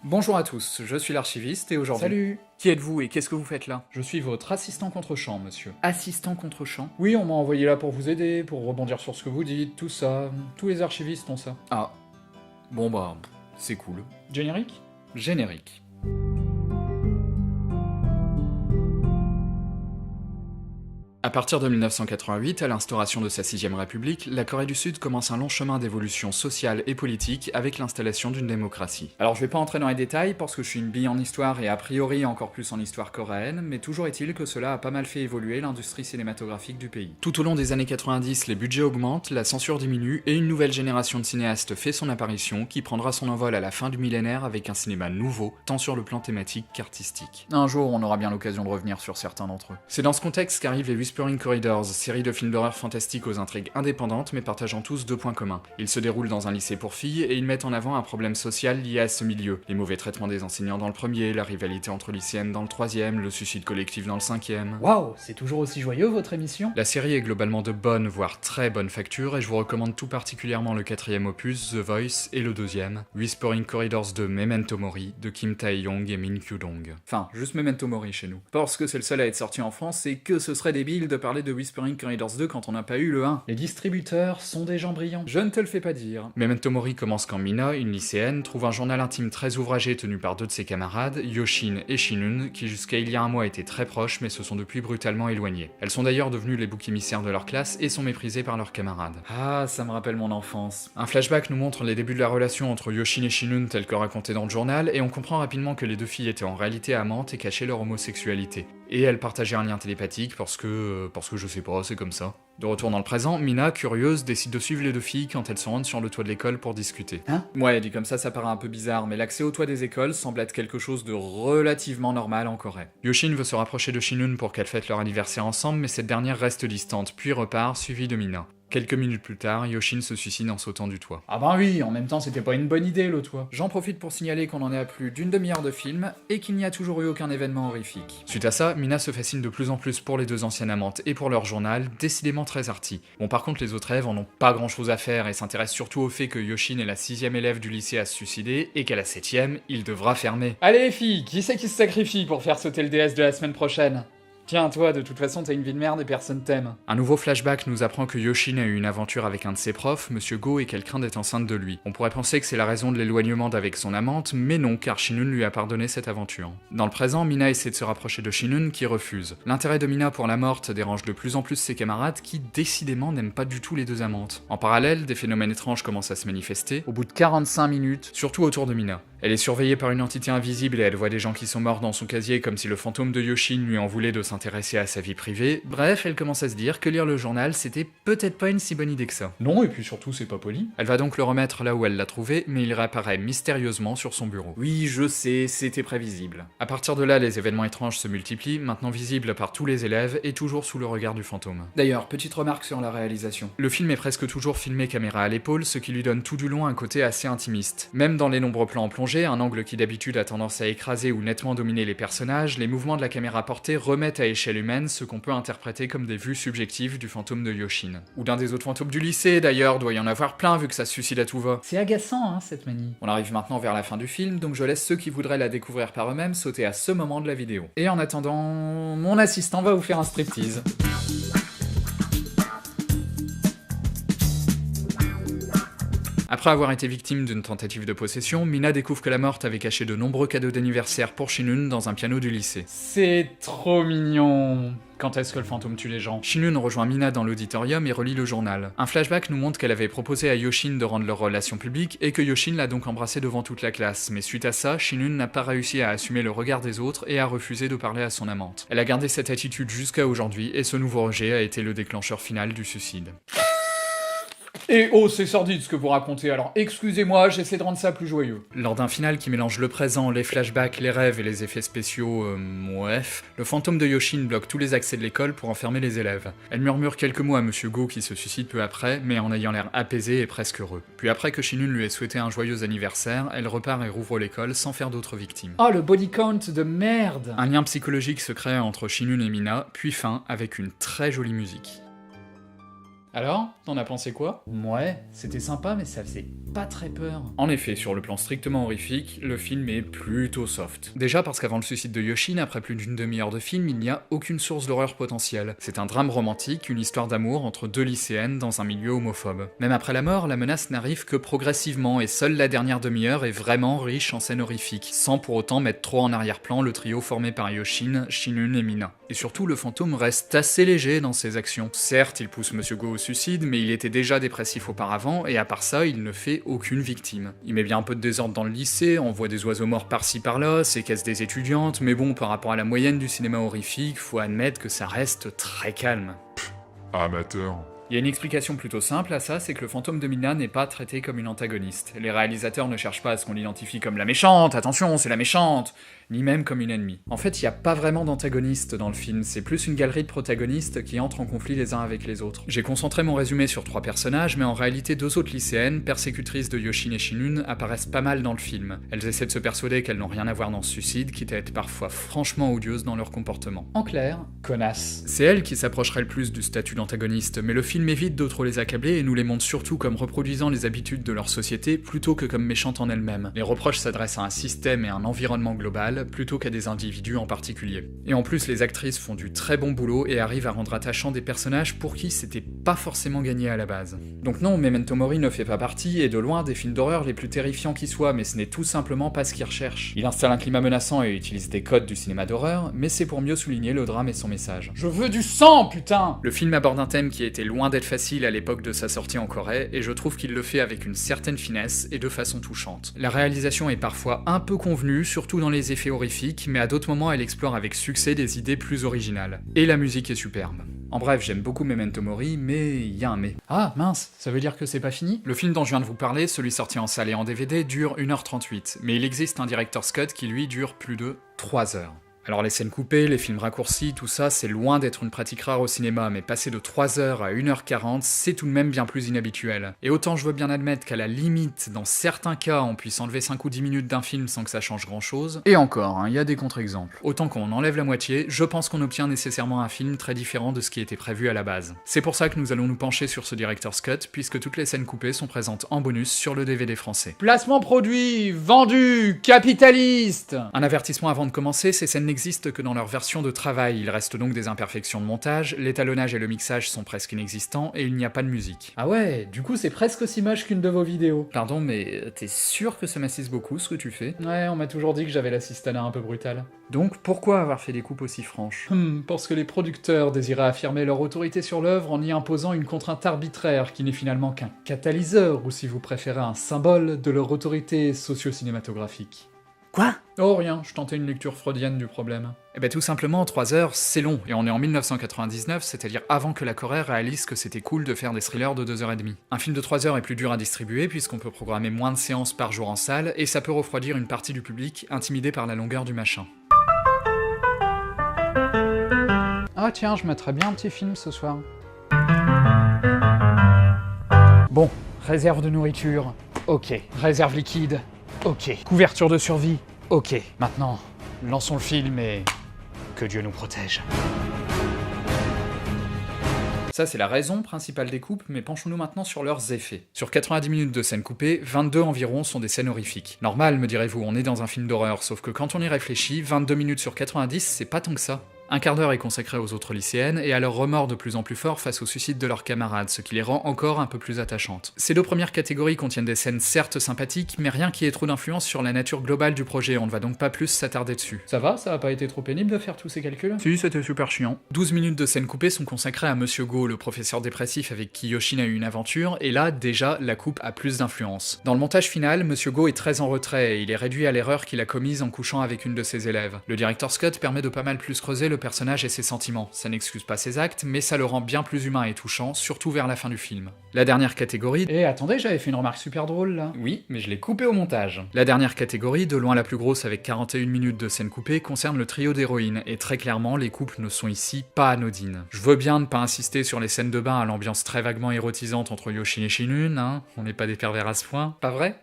Bonjour à tous, je suis l'archiviste et aujourd'hui... Salut! Qui êtes-vous et qu'est-ce que vous faites là? Je suis votre assistant contre-champ, monsieur. Assistant contre-champ? Oui, on m'a envoyé là pour vous aider, pour rebondir sur ce que vous dites, tout ça. Tous les archivistes ont ça. Ah. Bon bah, c'est cool. Générique? Générique. À partir de 1988, à l'instauration de sa 6ème République, la Corée du Sud commence un long chemin d'évolution sociale et politique avec l'installation d'une démocratie. Alors je vais pas entrer dans les détails parce que je suis une bille en histoire et a priori encore plus en histoire coréenne, mais toujours est-il que cela a pas mal fait évoluer l'industrie cinématographique du pays. Tout au long des années 90, les budgets augmentent, la censure diminue et une nouvelle génération de cinéastes fait son apparition qui prendra son envol à la fin du millénaire avec un cinéma nouveau, tant sur le plan thématique qu'artistique. Un jour, on aura bien l'occasion de revenir sur certains d'entre eux. C'est dans ce contexte qu'arrivent les Whispering Corridors, série de films d'horreur fantastiques aux intrigues indépendantes mais partageant tous deux points communs. Ils se déroulent dans un lycée pour filles et ils mettent en avant un problème social lié à ce milieu. Les mauvais traitements des enseignants dans le premier, la rivalité entre lycéennes dans le troisième, le suicide collectif dans le cinquième. Waouh, c'est toujours aussi joyeux votre émission? La série est globalement de bonne, voire très bonne facture et je vous recommande tout particulièrement le 4ème opus, The Voice, et le 2ème, Whispering Corridors de Memento Mori, de Kim Tae-yong et Min Kyu-dong. Enfin, juste Memento Mori chez nous. Parce que c'est le seul à être sorti en France et que ce serait débile de parler de Whispering Corridors 2 quand on n'a pas eu le 1. Les distributeurs sont des gens brillants. Je ne te le fais pas dire. Memento Mori commence quand Mina, une lycéenne, trouve un journal intime très ouvragé tenu par deux de ses camarades, Yoshin et Shinun, qui jusqu'à il y a un mois étaient très proches mais se sont depuis brutalement éloignés. Elles sont d'ailleurs devenues les boucs émissaires de leur classe et sont méprisées par leurs camarades. Ah, ça me rappelle mon enfance. Un flashback nous montre les débuts de la relation entre Yoshin et Shinun tel que raconté dans le journal et on comprend rapidement que les deux filles étaient en réalité amantes et cachaient leur homosexualité. Et elles partageaient un lien télépathique parce que je sais pas, c'est comme ça. De retour dans le présent, Mina, curieuse, décide de suivre les deux filles quand elles se rendent sur le toit de l'école pour discuter. Hein? Ouais, dit comme ça paraît un peu bizarre, mais l'accès au toit des écoles semble être quelque chose de relativement normal en Corée. Yoshin veut se rapprocher de Shinun pour qu'elles fêtent leur anniversaire ensemble, mais cette dernière reste distante, puis repart, suivie de Mina. Quelques minutes plus tard, Yoshin se suicide en sautant du toit. Ah ben oui, en même temps c'était pas une bonne idée le toit. J'en profite pour signaler qu'on en est à plus d'une demi-heure de film, et qu'il n'y a toujours eu aucun événement horrifique. Suite à ça, Mina se fascine de plus en plus pour les deux anciennes amantes et pour leur journal, décidément très arty. Bon par contre les autres élèves en ont pas grand chose à faire et s'intéressent surtout au fait que Yoshin est la 6ème élève du lycée à se suicider, et qu'à la 7ème, il devra fermer. Allez les filles, qui c'est qui se sacrifie pour faire sauter le DS de la semaine prochaine? Tiens, toi, de toute façon, t'as une vie de merde et personne t'aime. Un nouveau flashback nous apprend que Yoshin a eu une aventure avec un de ses profs, Monsieur Go, et qu'elle craint d'être enceinte de lui. On pourrait penser que c'est la raison de l'éloignement d'avec son amante, mais non, car Shinun lui a pardonné cette aventure. Dans le présent, Mina essaie de se rapprocher de Shinun, qui refuse. L'intérêt de Mina pour la morte dérange de plus en plus ses camarades, qui décidément n'aiment pas du tout les deux amantes. En parallèle, des phénomènes étranges commencent à se manifester, au bout de 45 minutes, surtout autour de Mina. Elle est surveillée par une entité invisible et elle voit des gens qui sont morts dans son casier comme si le fantôme de Yoshin lui en voulait de s'intéresser à sa vie privée. Bref, elle commence à se dire que lire le journal, c'était peut-être pas une si bonne idée que ça. Non, et puis surtout c'est pas poli. Elle va donc le remettre là où elle l'a trouvé, mais il réapparaît mystérieusement sur son bureau. Oui, je sais, c'était prévisible. À partir de là, les événements étranges se multiplient, maintenant visibles par tous les élèves et toujours sous le regard du fantôme. D'ailleurs, petite remarque sur la réalisation. Le film est presque toujours filmé caméra à l'épaule, ce qui lui donne tout du long un côté assez intimiste. Même dans les nombreux plans en plongée, un angle qui d'habitude a tendance à écraser ou nettement dominer les personnages, les mouvements de la caméra portée remettent à échelle humaine ce qu'on peut interpréter comme des vues subjectives du fantôme de Yoshin. Ou d'un des autres fantômes du lycée d'ailleurs, doit y en avoir plein vu que ça se suicide à tout va. C'est agaçant, hein, cette manie. On arrive maintenant vers la fin du film, donc je laisse ceux qui voudraient la découvrir par eux-mêmes sauter à ce moment de la vidéo. Et en attendant, mon assistant va vous faire un striptease. Après avoir été victime d'une tentative de possession, Mina découvre que la morte avait caché de nombreux cadeaux d'anniversaire pour Shinun dans un piano du lycée. C'est trop mignon. Quand est-ce que le fantôme tue les gens? Shinun rejoint Mina dans l'auditorium et relit le journal. Un flashback nous montre qu'elle avait proposé à Yoshin de rendre leur relation publique et que Yoshin l'a donc embrassée devant toute la classe, mais suite à ça, Shinun n'a pas réussi à assumer le regard des autres et a refusé de parler à son amante. Elle a gardé cette attitude jusqu'à aujourd'hui et ce nouveau rejet a été le déclencheur final du suicide. Et oh, c'est sordide ce que vous racontez, alors excusez-moi, j'essaie de rendre ça plus joyeux. Lors d'un final qui mélange le présent, les flashbacks, les rêves et les effets spéciaux, bref, le fantôme de Yoshin bloque tous les accès de l'école pour enfermer les élèves. Elle murmure quelques mots à Monsieur Go qui se suicide peu après, mais en ayant l'air apaisé et presque heureux. Puis après que Shinun lui ait souhaité un joyeux anniversaire, elle repart et rouvre l'école sans faire d'autres victimes. Oh, le body count de merde! Un lien psychologique se crée entre Shinun et Mina, puis fin avec une très jolie musique. Alors, t'en as pensé quoi? Ouais, c'était sympa, mais ça faisait pas très peur. En effet, sur le plan strictement horrifique, le film est plutôt soft. Déjà parce qu'avant le suicide de Yoshin, après plus d'une demi-heure de film, il n'y a aucune source d'horreur potentielle. C'est un drame romantique, une histoire d'amour entre deux lycéennes dans un milieu homophobe. Même après la mort, la menace n'arrive que progressivement, et seule la dernière demi-heure est vraiment riche en scènes horrifiques, sans pour autant mettre trop en arrière-plan le trio formé par Yoshin, Shinun et Mina. Et surtout, le fantôme reste assez léger dans ses actions. Certes, il pousse Monsieur Go au suicide, mais il était déjà dépressif auparavant, et à part ça, il ne fait aucune victime. Il met bien un peu de désordre dans le lycée, envoie des oiseaux morts par-ci par-là, séquestre des étudiantes, mais bon, par rapport à la moyenne du cinéma horrifique, faut admettre que ça reste très calme. Amateur. Il y a une explication plutôt simple à ça, c'est que le fantôme de Mina n'est pas traité comme une antagoniste. Les réalisateurs ne cherchent pas à ce qu'on l'identifie comme la méchante, attention, c'est la méchante, ni même comme une ennemie. En fait, il n'y a pas vraiment d'antagoniste dans le film, c'est plus une galerie de protagonistes qui entrent en conflit les uns avec les autres. J'ai concentré mon résumé sur 3 personnages, mais en réalité 2 autres lycéennes, persécutrices de Yoshin et Shinun, apparaissent pas mal dans le film. Elles essaient de se persuader qu'elles n'ont rien à voir dans ce suicide, quitte à être parfois franchement odieuses dans leur comportement. En clair, connasse. C'est elles qui s'approcheraient le plus du statut d'antagoniste, mais le film évite de trop les accabler et nous les montre surtout comme reproduisant les habitudes de leur société plutôt que comme méchantes en elles-mêmes. Les reproches s'adressent à un système et un environnement global plutôt qu'à des individus en particulier. Et en plus, les actrices font du très bon boulot et arrivent à rendre attachants des personnages pour qui c'était pas forcément gagné à la base. Donc non, Memento Mori ne fait pas partie, et de loin, des films d'horreur les plus terrifiants qui soient, mais ce n'est tout simplement pas ce qu'ils recherchent. Il installe un climat menaçant et utilise des codes du cinéma d'horreur, mais c'est pour mieux souligner le drame et son message. Je veux du sang, putain! Le film aborde un thème qui était loin d'être facile à l'époque de sa sortie en Corée, et je trouve qu'il le fait avec une certaine finesse et de façon touchante. La réalisation est parfois un peu convenue, surtout dans les effets horrifiques, mais à d'autres moments elle explore avec succès des idées plus originales. Et la musique est superbe. En bref, j'aime beaucoup Memento Mori, mais il y a un mais. Ah mince, ça veut dire que c'est pas fini? Le film dont je viens de vous parler, celui sorti en salle et en DVD, dure 1h38, mais il existe un director's cut qui lui dure plus de 3 heures. Alors les scènes coupées, les films raccourcis, tout ça, c'est loin d'être une pratique rare au cinéma, mais passer de 3 heures à 1h40, c'est tout de même bien plus inhabituel. Et autant je veux bien admettre qu'à la limite, dans certains cas, on puisse enlever 5 ou 10 minutes d'un film sans que ça change grand chose, et encore, il y a des contre-exemples. Autant qu'on enlève la moitié, je pense qu'on obtient nécessairement un film très différent de ce qui était prévu à la base. C'est pour ça que nous allons nous pencher sur ce director's cut, puisque toutes les scènes coupées sont présentes en bonus sur le DVD français. Placement produit, vendu, capitaliste! Un avertissement avant de commencer, ces scènes n'existent que dans leur version de travail, il reste donc des imperfections de montage, l'étalonnage et le mixage sont presque inexistants, et il n'y a pas de musique. Ah ouais, du coup c'est presque aussi moche qu'une de vos vidéos. Pardon, mais t'es sûr que ça m'assiste beaucoup ce que tu fais? Ouais, on m'a toujours dit que j'avais l'assistanat un peu brutal. Donc pourquoi avoir fait des coupes aussi franches? Parce que les producteurs désiraient affirmer leur autorité sur l'œuvre en y imposant une contrainte arbitraire qui n'est finalement qu'un catalyseur, ou si vous préférez un symbole, de leur autorité socio-cinématographique. Quoi? Oh rien, je tentais une lecture freudienne du problème. Eh ben tout simplement, 3 heures, c'est long, et on est en 1999, c'est-à-dire avant que la Corée réalise que c'était cool de faire des thrillers de 2h30. Un film de 3 heures est plus dur à distribuer, puisqu'on peut programmer moins de séances par jour en salle, et ça peut refroidir une partie du public, intimidé par la longueur du machin. Ah tiens, je mettrais bien un petit film ce soir. Bon, réserve de nourriture, ok. Réserve liquide, ok. Couverture de survie, ok. Maintenant, lançons le film et que Dieu nous protège. Ça, c'est la raison principale des coupes, mais penchons-nous maintenant sur leurs effets. Sur 90 minutes de scènes coupées, 22 environ sont des scènes horrifiques. Normal, me direz-vous, on est dans un film d'horreur, sauf que quand on y réfléchit, 22 minutes sur 90, c'est pas tant que ça. Un quart d'heure est consacré aux autres lycéennes et à leur remords de plus en plus fort face au suicide de leurs camarades, ce qui les rend encore un peu plus attachantes. Ces 2 premières catégories contiennent des scènes certes sympathiques, mais rien qui ait trop d'influence sur la nature globale du projet, on ne va donc pas plus s'attarder dessus. Ça va, ça a pas été trop pénible de faire tous ces calculs? Si, c'était super chiant. 12 minutes de scènes coupées sont consacrées à Monsieur Go, le professeur dépressif avec qui Yoshin a eu une aventure, et là, déjà, la coupe a plus d'influence. Dans le montage final, Monsieur Go est très en retrait, et il est réduit à l'erreur qu'il a commise en couchant avec une de ses élèves. Le director's cut permet de pas mal plus creuser le personnage et ses sentiments. Ça n'excuse pas ses actes, mais ça le rend bien plus humain et touchant, surtout vers la fin du film. La dernière catégorie... Eh attendez, j'avais fait une remarque super drôle là. Oui, mais je l'ai coupé au montage. La dernière catégorie, de loin la plus grosse avec 41 minutes de scènes coupées, concerne le trio d'héroïnes, et très clairement, les couples ne sont ici pas anodines. Je veux bien ne pas insister sur les scènes de bain à l'ambiance très vaguement érotisante entre Yoshin et Shinun, hein, on n'est pas des pervers à ce point, pas vrai?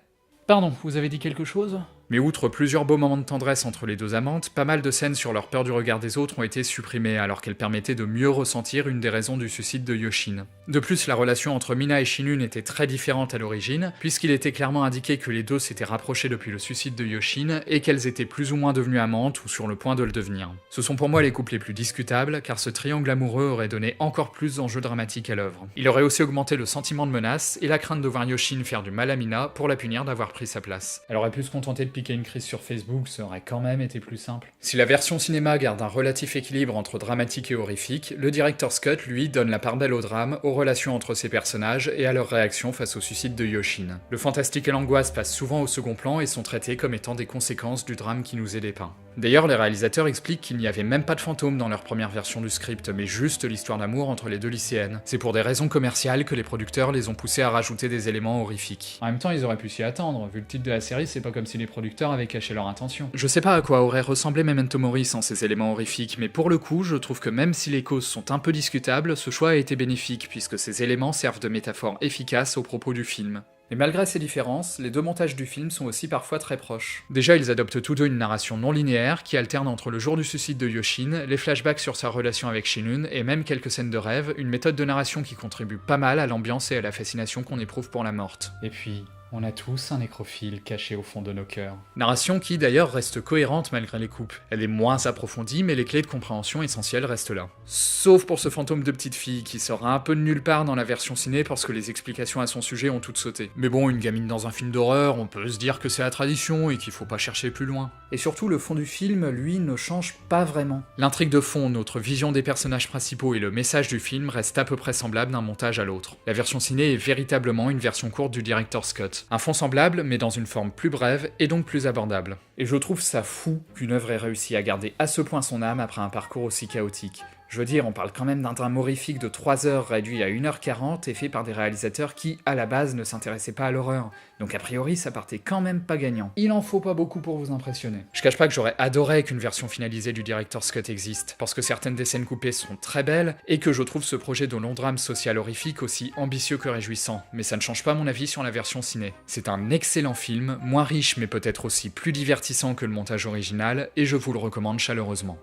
Pardon, vous avez dit quelque chose? Mais outre plusieurs beaux moments de tendresse entre les deux amantes, pas mal de scènes sur leur peur du regard des autres ont été supprimées alors qu'elles permettaient de mieux ressentir une des raisons du suicide de Yoshin. De plus, la relation entre Mina et Shinun était très différente à l'origine, puisqu'il était clairement indiqué que les deux s'étaient rapprochés depuis le suicide de Yoshin et qu'elles étaient plus ou moins devenues amantes ou sur le point de le devenir. Ce sont pour moi les couples les plus discutables, car ce triangle amoureux aurait donné encore plus d'enjeux dramatiques à l'œuvre. Il aurait aussi augmenté le sentiment de menace et la crainte de voir Yoshin faire du mal à Mina pour la punir d'avoir pris sa place. Elle aurait pu se contenter de piquer une crise sur Facebook, ça aurait quand même été plus simple. Si la version cinéma garde un relatif équilibre entre dramatique et horrifique, le director's cut, lui, donne la part belle au drame, aux relations entre ses personnages et à leur réaction face au suicide de Yoshin. Le fantastique et l'angoisse passent souvent au second plan et sont traités comme étant des conséquences du drame qui nous est dépeint. D'ailleurs, les réalisateurs expliquent qu'il n'y avait même pas de fantôme dans leur première version du script, mais juste l'histoire d'amour entre les deux lycéennes. C'est pour des raisons commerciales que les producteurs les ont poussés à rajouter des éléments horrifiques. En même temps, ils auraient pu s'y attendre, vu le titre de la série, c'est pas comme si les producteurs avaient caché leur intention. Je sais pas à quoi aurait ressemblé Memento Mori sans ces éléments horrifiques, mais pour le coup, je trouve que même si les causes sont un peu discutables, ce choix a été bénéfique, puisque ces éléments servent de métaphore efficace au propos du film. Mais malgré ces différences, les deux montages du film sont aussi parfois très proches. Déjà, ils adoptent tous deux une narration non linéaire qui alterne entre le jour du suicide de Yoshin, les flashbacks sur sa relation avec Shinun et même quelques scènes de rêve, une méthode de narration qui contribue pas mal à l'ambiance et à la fascination qu'on éprouve pour la morte. Et puis, on a tous un nécrophile caché au fond de nos cœurs. Narration qui d'ailleurs reste cohérente malgré les coupes. Elle est moins approfondie, mais les clés de compréhension essentielles restent là. Sauf pour ce fantôme de petite fille qui sort un peu de nulle part dans la version ciné parce que les explications à son sujet ont toutes sauté. Mais bon, une gamine dans un film d'horreur, on peut se dire que c'est la tradition et qu'il faut pas chercher plus loin. Et surtout, le fond du film, lui, ne change pas vraiment. L'intrigue de fond, notre vision des personnages principaux et le message du film restent à peu près semblables d'un montage à l'autre. La version ciné est véritablement une version courte du director's cut. Un fond semblable, mais dans une forme plus brève et donc plus abordable. Et je trouve ça fou qu'une œuvre ait réussi à garder à ce point son âme après un parcours aussi chaotique. Je veux dire, on parle quand même d'un drame horrifique de 3 heures réduit à 1h40 et fait par des réalisateurs qui, à la base, ne s'intéressaient pas à l'horreur. Donc a priori, ça partait quand même pas gagnant. Il en faut pas beaucoup pour vous impressionner. Je cache pas que j'aurais adoré qu'une version finalisée du director's cut existe, parce que certaines des scènes coupées sont très belles, et que je trouve ce projet de long drame social horrifique aussi ambitieux que réjouissant, mais ça ne change pas mon avis sur la version ciné. C'est un excellent film, moins riche mais peut-être aussi plus divertissant que le montage original, et je vous le recommande chaleureusement.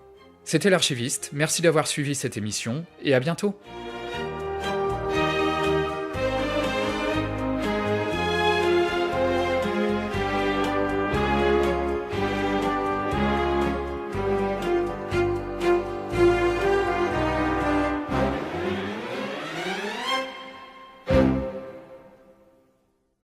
C'était l'Archiviste, merci d'avoir suivi cette émission, et à bientôt.